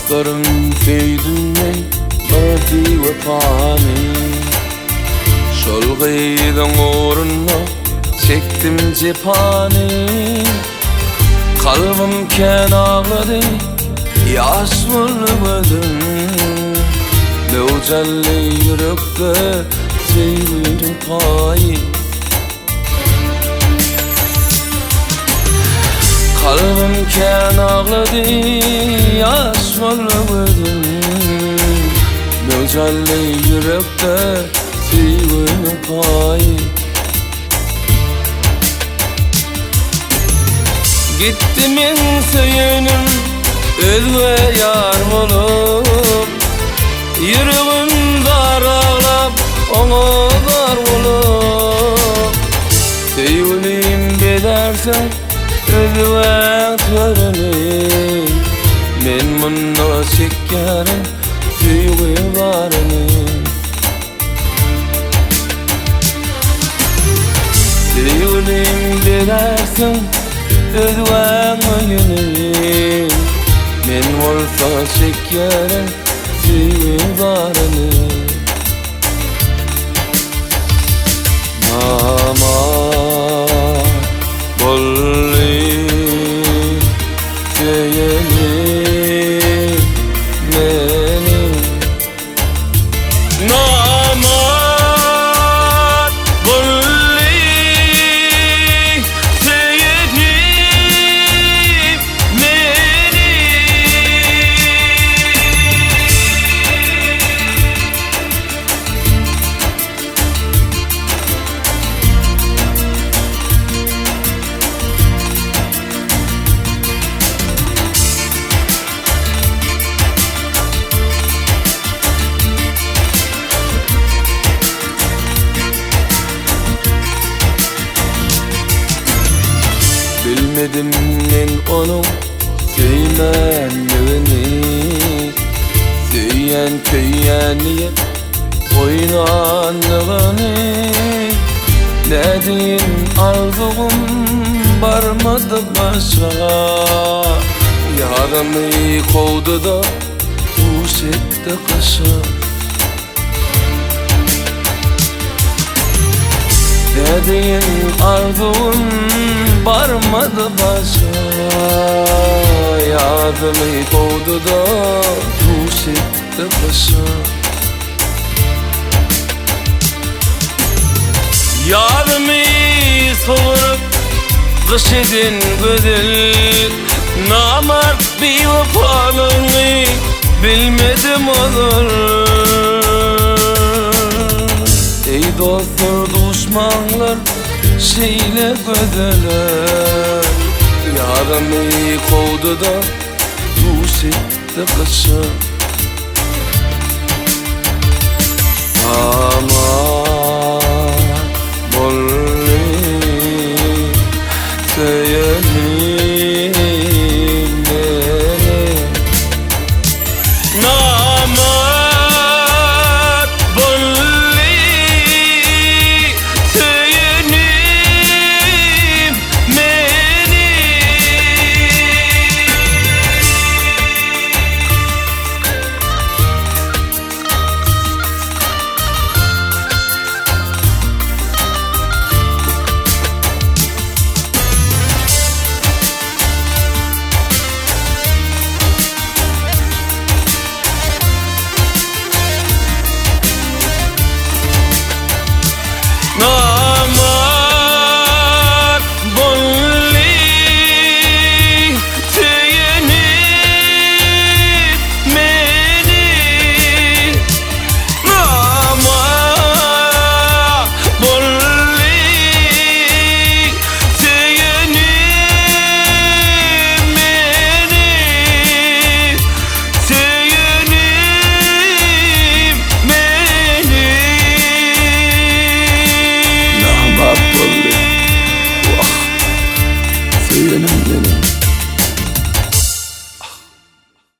Ayaklarım feydinmen bardi vefani. Şol gıydın uğruna çektim cephani. Kalbim ken ağladı yaş bulmadım. Mevcelli yürekte sevdim payı. Kalbim ken ağladı yaş bulmadım. Mevcelli yürekte sevdim payı. Gittimin söyünüm özve yar bolup. Yüreğim daralap ona dar bolup. Sevgilim bedersen özve törünüm. Men munna çekkerim sevgi varınım. Sevgilim bedersen özven yüreğim. Men olsa çekkerim sevgi varınım. Namar bolli seyelim meni. Namar bolli seyelim meni. Bilmedim men onun sevmenliğini. Söyyen köyyen niyet oynanlığını. Ne diyeyim arzum barmadı başa. Yarımı kovdu da kuş etti kışa. Dediğin arzum barmadı başa. Yardımı kovdu da kuş etti kışa. Yarımı soğurup kış edin güdül. Namert bir vefalığını bilmedim olur. Ey dostlar düşmanlar şeyle gödeler. Yarımı kovdu da kuş etti kışa. Aman